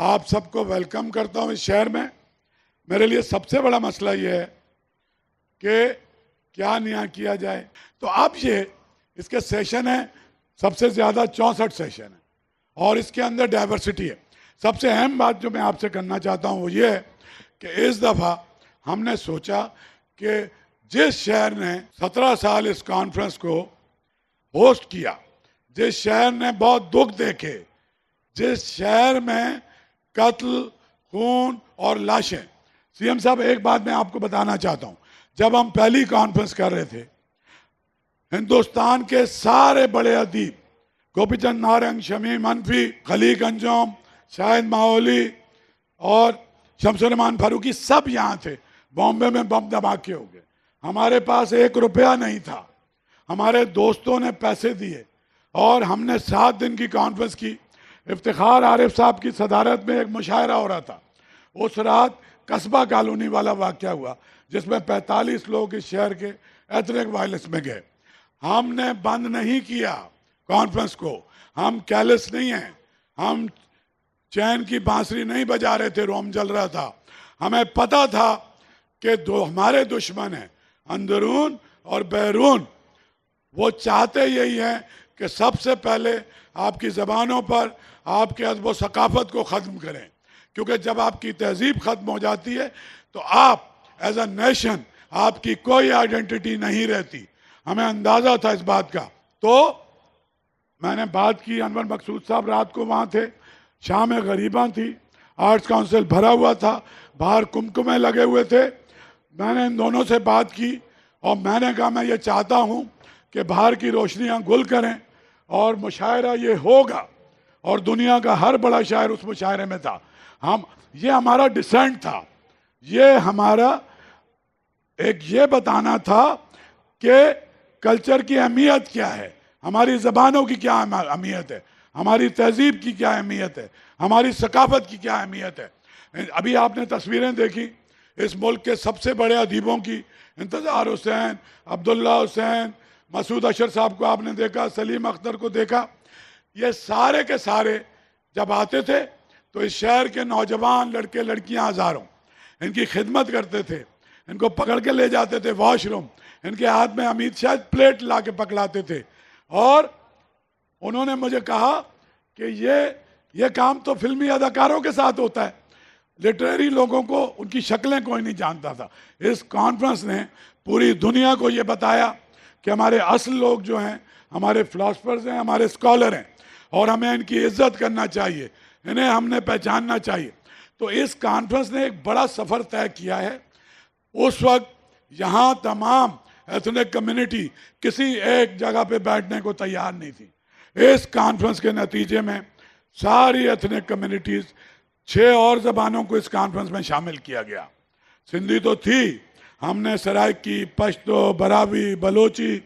आप सबको वेलकम करता हूँ इस शहर में। मेरे लिए सबसे बड़ा मसला ये है कि क्या नया किया जाए। तो अब ये इसके सेशन है, सबसे ज़्यादा 64 सेशन है और इसके अंदर डाइवर्सिटी है। सबसे अहम बात जो मैं आपसे करना चाहता हूँ वो ये है कि इस दफ़ा हमने सोचा कि जिस शहर ने 17 साल इस कॉन्फ्रेंस को होस्ट किया, जिस शहर ने बहुत दुख देखे, जिस शहर में कत्ल, खून और लाशें। सीएम साहब, एक बात मैं आपको बताना चाहता हूँ, जब हम पहली कॉन्फ्रेंस कर रहे थे, हिंदुस्तान के सारे बड़े अदीब, गोपीचंद नारंग, शमी मनफी, खलीक अंजुम, शाहिद माहौली और शमसुररहमान फारूकी सब यहाँ थे। बॉम्बे में बम धमाके हो गए, हमारे पास 1 रुपया नहीं था, हमारे दोस्तों ने पैसे दिए और हमने 7 दिन की कॉन्फ्रेंस की। इफ्तिखार आरिफ साहब की सदारत में एक मुशायरा हो रहा था। उस रात कस्बा कॉलोनी वाला वाक़या हुआ जिसमें 45 लोग इस शहर के एथनिक वायलेंस में गए। हमने बंद नहीं किया कॉन्फ्रेंस को, हम कैलेस नहीं हैं, हम चैन की बांसुरी नहीं बजा रहे थे, रोम जल रहा था। हमें पता था कि हमारे दुश्मन हैं अंदरून और बैरून। वो चाहते यही हैं कि सबसे पहले आपकी ज़बानों पर आपके अदब व सकाफ़त को ख़त्म करें, क्योंकि जब आपकी तहजीब ख़त्म हो जाती है तो आप एज अ नेशन, आपकी कोई आइडेंटिटी नहीं रहती। हमें अंदाज़ा था इस बात का। तो मैंने बात की, अनवर मकसूद साहब रात को वहाँ थे, शाम गरीबा थी, आर्ट्स काउंसिल भरा हुआ था, बाहर कुमकुमे लगे हुए थे। मैंने इन दोनों से बात की और मैंने कहा मैं ये चाहता हूँ कि बाहर की रोशनियाँ गुल करें और मुशायरा ये होगा, और दुनिया का हर बड़ा शायर उस मुशायरे में था। ये हमारा डिसेंट था, ये हमारा एक ये बताना था कि कल्चर की अहमियत क्या है, हमारी ज़बानों की क्या अहमियत है, हमारी तहजीब की क्या अहमियत है, हमारी सकाफ़त की क्या अहमियत है। अभी आपने तस्वीरें देखी इस मुल्क के सबसे बड़े अदीबों की, इंतज़ार हुसैन, अब्दुल्ला हुसैन, मसूद अशर साहब को आपने देखा, सलीम अख्तर को देखा। ये सारे के सारे जब आते थे तो इस शहर के नौजवान लड़के लड़कियां हज़ारों इनकी खिदमत करते थे, इनको पकड़ के ले जाते थे वॉशरूम, इनके हाथ में अमित शायद प्लेट ला के पकड़ाते थे। और उन्होंने मुझे कहा कि ये काम तो फिल्मी अदाकारों के साथ होता है, लिटरेरी लोगों को उनकी शक्लें कोई नहीं जानता था। इस कॉन्फ्रेंस ने पूरी दुनिया को ये बताया कि हमारे असल लोग जो हैं, हमारे फिलोसफर्स हैं, हमारे स्कॉलर हैं और हमें इनकी इज्जत करना चाहिए, इन्हें हमने पहचानना चाहिए। तो इस कॉन्फ्रेंस ने एक बड़ा सफ़र तय किया है। उस वक्त यहाँ तमाम एथनिक कम्युनिटी किसी एक जगह पे बैठने को तैयार नहीं थी। इस कॉन्फ्रेंस के नतीजे में सारी एथनिक कम्युनिटीज़, 6 और ज़बानों को इस कॉन्फ्रेंस में शामिल किया गया। सिंधी तो थी, हमने सराइकी, पश्तो, बरावी, बलोची,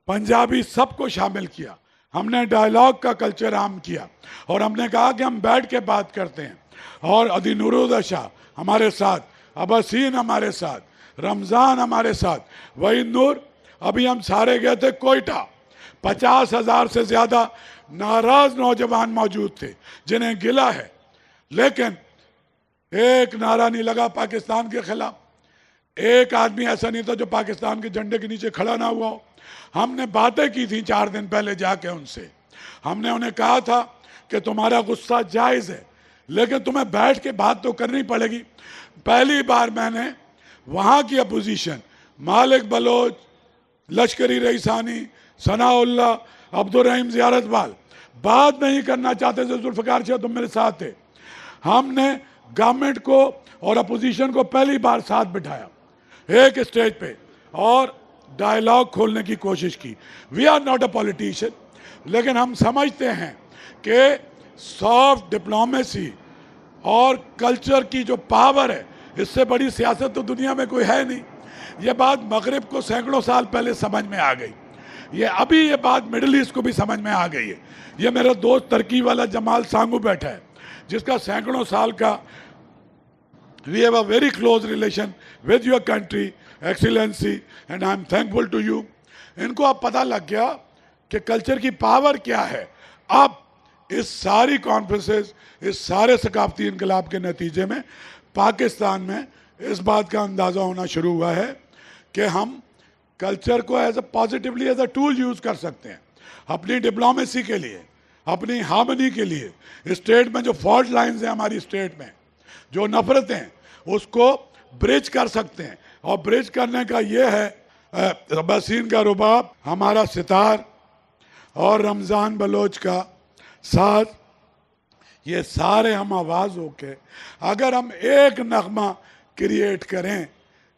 पंजाबी सबको शामिल किया। हमने डायलॉग का कल्चर आम किया और हमने कहा कि हम बैठ के बात करते हैं। और अदी नूरुद्दीन हमारे साथ, अब्बासीन हमारे साथ, रमज़ान हमारे साथ, वहीद नूर। अभी हम सारे गए थे कोयटा, 50,000 से ज़्यादा नाराज़ नौजवान मौजूद थे जिन्हें गिला है, लेकिन एक नारा नहीं लगा पाकिस्तान के खिलाफ। एक आदमी ऐसा नहीं था जो पाकिस्तान के झंडे के नीचे खड़ा ना हुआ हो। हमने बातें की थी 4 दिन पहले जाके उनसे, हमने उन्हें कहा था कि तुम्हारा गुस्सा जायज़ है लेकिन तुम्हें बैठ के बात तो करनी पड़ेगी। पहली बार मैंने वहाँ की अपोजिशन, मालिक बलोच, लश्करी रईसानी, सनाउल्ला, अब्दुर्रहीम ज़ियारतवाल, बात नहीं करना चाहते थे। जुल्फ़िकार शाह तुम मेरे साथ थे। हमने गवर्नमेंट को और अपोजिशन को पहली बार साथ बिठाया एक स्टेज पे और डायलॉग खोलने की कोशिश की। We are not a politician, लेकिन हम समझते हैं कि सॉफ्ट डिप्लोमेसी और कल्चर की जो पावर है, इससे बड़ी सियासत तो दुनिया में कोई है नहीं। ये बात मगरिब को सैकड़ों साल पहले समझ में आ गई, अभी ये बात मिडिल ईस्ट को भी समझ में आ गई है। ये मेरा दोस्त तुर्की वाला जमाल सांगू बैठा है जिसका सैकड़ों साल का we have a very close relation with your country, Excellency, and I am thankful to you. इनको अब पता लग गया कि कल्चर की पावर क्या है। अब इस सारी कॉन्फ्रेंसेस, इस सारे सकाफती इनकलाब के नतीजे में पाकिस्तान में इस बात का अंदाज़ा होना शुरू हुआ है कि हम कल्चर को as a positively as a tool use कर सकते हैं अपनी डिप्लोमेसी के लिए, अपनी हार्मनी के लिए। स्टेट में जो फॉल्ट लाइंस हैं हमारी स्टेट में, जो नफरतें हैं, उसको ब्रिज कर सकते हैं। और ब्रिज करने का ये है अब्बासीन का रुबाब, हमारा सितार और रमज़ान बलोच का साथ, ये सारे हम आवाज़ होके अगर हम एक नगमा क्रिएट करें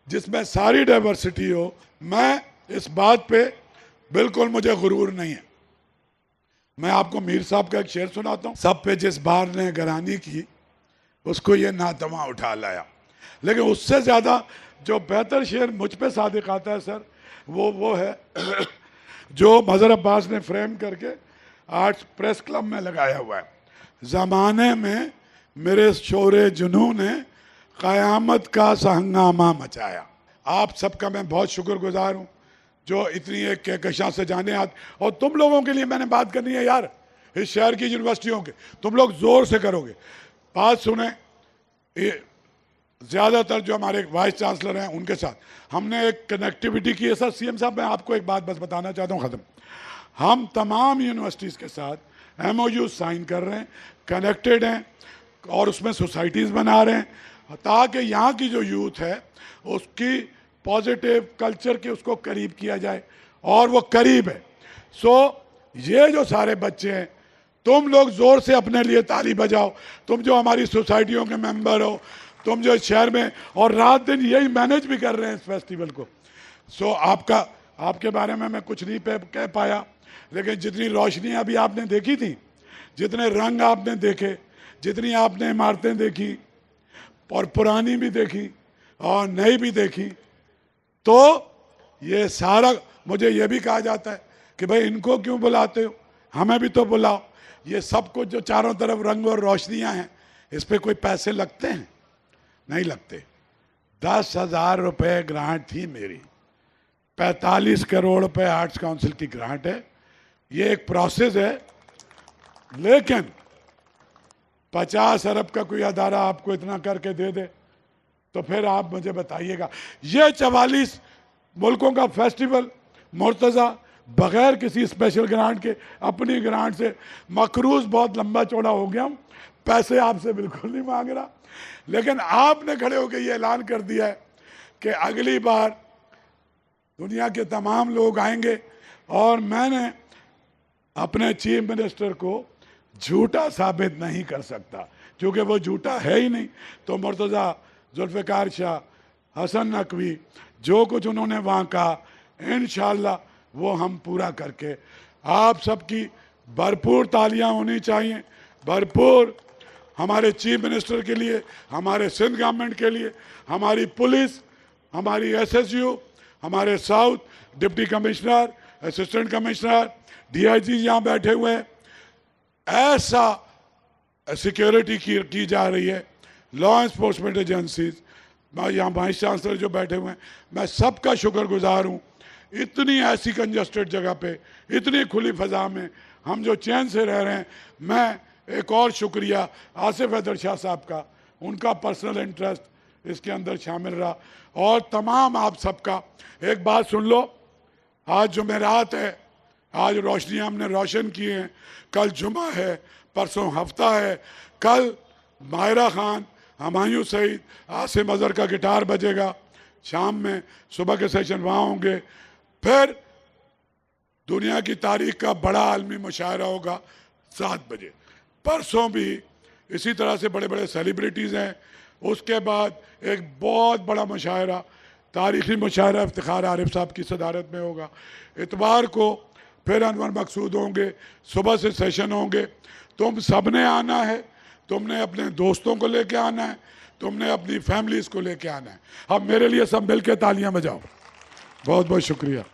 जिसमें सारी डाइवर्सिटी हो, मैं इस बात पे बिल्कुल मुझे गुरूर नहीं है। मैं आपको मीर साहब का एक शेर सुनाता हूँ, सब पे जिस बार ने गरानी की उसको ये नातमा उठा लाया। लेकिन उससे ज़्यादा जो बेहतर शेर मुझ पे सादिक आता है सर, वो है जो मज़हर अब्बास ने फ्रेम करके आर्ट्स प्रेस क्लब में लगाया हुआ है। ज़माने में मेरे शोरे जुनू ने क़यामत का सहंगामा मचाया। आप सबका मैं बहुत शुक्रगुजार हूँ जो इतनी एक कहकशां से जाने आते। और तुम लोगों के लिए मैंने बात करनी है यार, इस शहर की यूनिवर्सिटियों के तुम लोग ज़ोर से करोगे। बात सुने, ज़्यादातर जो हमारे वाइस चांसलर हैं उनके साथ हमने एक कनेक्टिविटी की है। सर सीएम साहब, मैं आपको एक बात बस बताना चाहता हूँ, ख़त्म। हम तमाम यूनिवर्सिटीज़ के साथ MOU साइन कर रहे हैं, कनेक्टेड हैं और उसमें सोसाइटीज़ बना रहे हैं ताकि यहाँ की जो यूथ है उसकी पॉजिटिव कल्चर के उसको करीब किया जाए, और वो करीब है। ये जो सारे बच्चे हैं, तुम लोग ज़ोर से अपने लिए ताली बजाओ, तुम जो हमारी सोसाइटियों के मेंबर हो, तुम जो शहर में और रात दिन यही मैनेज भी कर रहे हैं इस फेस्टिवल को। आपके बारे में मैं कुछ नहीं कह पाया, लेकिन जितनी रोशनियाँ भी आपने देखी थी, जितने रंग आपने देखे, जितनी आपने इमारतें देखी और पुरानी भी देखी और नई भी देखी, तो ये सारा मुझे ये भी कहा जाता है कि भाई इनको क्यों बुलाते हो, हमें भी तो बुलाओ। ये सब कुछ जो चारों तरफ रंग और रोशनियाँ हैं, इस पे कोई पैसे लगते हैं? नहीं लगते। 10,000 रुपये ग्रांट थी मेरी, 45 करोड़ रुपए आर्ट्स काउंसिल की ग्रांट है। ये एक प्रोसेस है, लेकिन 50 अरब का कोई अदारा आपको इतना करके दे दे तो फिर आप मुझे बताइएगा। ये 44 मुल्कों का फेस्टिवल मुर्तज़ा बगैर किसी स्पेशल ग्रांट के, अपनी ग्रांट से, मकरूज़ बहुत लंबा चौड़ा हो गया हूँ, पैसे आपसे बिल्कुल नहीं मांग रहा, लेकिन आपने खड़े होकर ये ऐलान कर दिया है कि अगली बार दुनिया के तमाम लोग आएंगे। और मैंने अपने चीफ मिनिस्टर को झूठा साबित नहीं कर सकता, क्योंकि वो झूठा है ही नहीं। तो मुर्तज़ा, जुल्फ़िकार शाह, हसन नकवी, जो कुछ उन्होंने वहाँ कहा, इंशाअल्लाह वो हम पूरा करके, आप सबकी भरपूर तालियां होनी चाहिए, भरपूर हमारे चीफ मिनिस्टर के लिए, हमारे सिंध गवर्नमेंट के लिए, हमारी पुलिस, हमारी SSU, हमारे south deputy commissioner, assistant commissioner, DIG यहाँ बैठे हुए हैं। ऐसा सिक्योरिटी की जा रही है, लॉ एनफोर्समेंट एजेंसीज, यहाँ वाइस चांसलर जो बैठे हुए हैं, मैं सबका शुक्रगुजार हूँ। इतनी ऐसी कंजस्टेड जगह पे, इतनी खुली फ़ज़ा में हम जो चैन से रह रहे हैं। मैं एक और शुक्रिया आसिफ हैदर शाह साहब का, उनका पर्सनल इंटरेस्ट इसके अंदर शामिल रहा, और तमाम आप सबका। एक बात सुन लो, आज जुमेरात है, आज रोशनियाँ हमने रोशन की हैं, कल जुमा है, परसों हफ्ता है, कल माहिरा खान, हमायूं सईद, आसिम अज़हर का गिटार बजेगा शाम में, सुबह के सेशन वहाँ होंगे। फिर दुनिया की तारीख का बड़ा आलमी मुशायरा होगा 7 बजे। परसों भी इसी तरह से बड़े बड़े सेलिब्रिटीज़ हैं। उसके बाद एक बहुत बड़ा मुशायरा, तारीख़ी मुशायरा इफ्तिखार आरिफ साहब की सदारत में होगा। इतवार को फिर अनवर मकसूद होंगे, सुबह से सेशन होंगे। तुम सब ने आना है, तुमने अपने दोस्तों को लेके आना है, तुमने अपनी फैमिलीज़ को लेके आना है। अब मेरे लिए सब मिल के तालियाँ बजाओ। बहुत बहुत शुक्रिया।